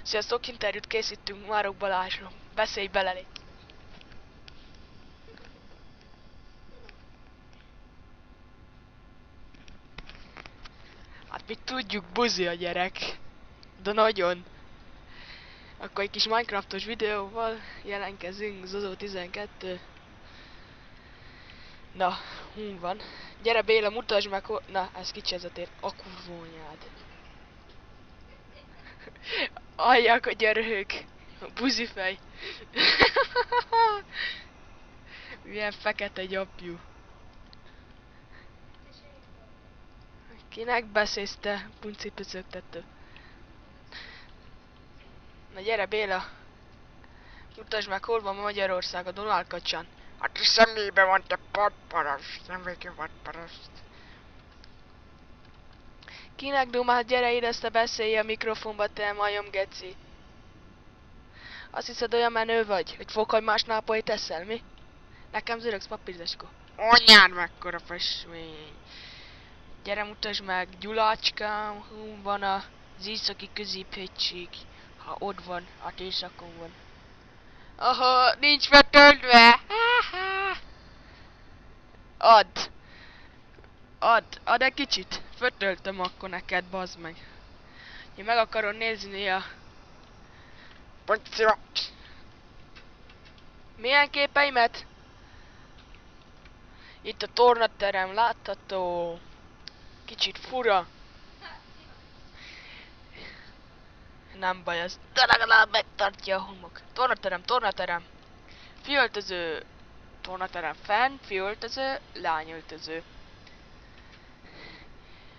Sziasztok, interjút készítünk Márok Balázsról. Beszélj bele, légy. Hát mi tudjuk, buzi a gyerek. De nagyon. Akkor egy kis Minecraftos videóval jelentkezünk, Zozó 12. Na, van. Gyere Béla, mutasd meg, na, ez kicsi ez a tér. A kurvónyád. Alljak a gyerők. A buzifej. Milyen fekete gyapjú. Kinek beszélsz te, punci pöcögtető? Na gyere Béla. Mutasd meg, hol van Magyarország, a Dunálkacsán. Hát a szemébe van, te padparaszt, nem végül padparaszt. Kinek dumál, gyere ide, ezt beszélj a mikrofonba, te majom geci. Azt hiszed, olyan menő vagy, hogy fokhagymás nápolyt eszel, mi? Nekem zörögsz papírzecskó. Anyád mekkora festmény. Gyere mutasd meg, Gyulácskám, van az északi középhegység. Ha ott van, hát északon van. Aha, nincs betöltve! Add! Add egy kicsit. Fötöltöm akkor neked, bazd meg. Én meg akarom nézni a... Puncia. Milyen képeimet? Itt a tornaterem látható. Kicsit fura. Nem baj ez, de legalább megtartja a homok. Tornaterem. Fiöltöző. Tornaterem fenn, fiöltöző, lányöltöző.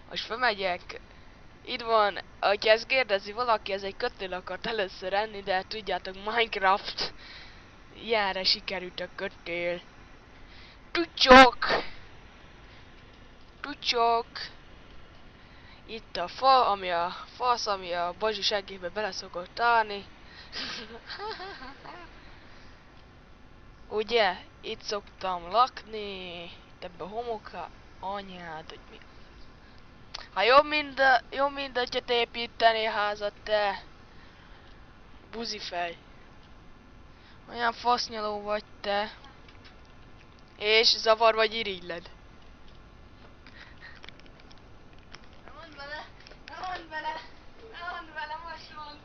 Most felmegyek. Itt van, hogyha ezt kérdezi valaki, ez egy kötél akart először enni, de tudjátok, Minecraft. Ilyenre sikerült a kötél. Tucsok. Itt a fa, ami a fasz, ami a Bazsi seggébe bele szokott állni. Ugye? Itt szoktam lakni. Itt ebbe a homokra. Anyád, hogy mi? Ha jobb mint hogyha te építeni házat, te. Buzifej. Olyan fasznyaló vagy te. És zavar vagy irigyled. Ne mondd bele, most mondd.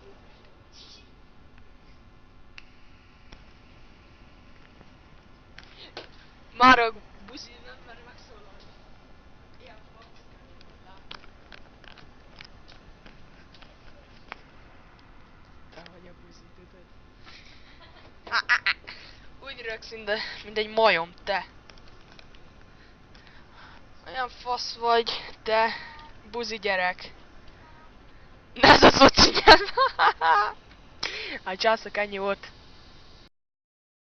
Márok buzi nem mer megszólalni. Ilyen fasz. Te vagy a buzi, tudod? Úgy rögsz, mint egy majom, te. Olyan fasz vagy, te. Buzi gyerek. Ne ez a szoci nyelv. Hát császok, ennyi volt.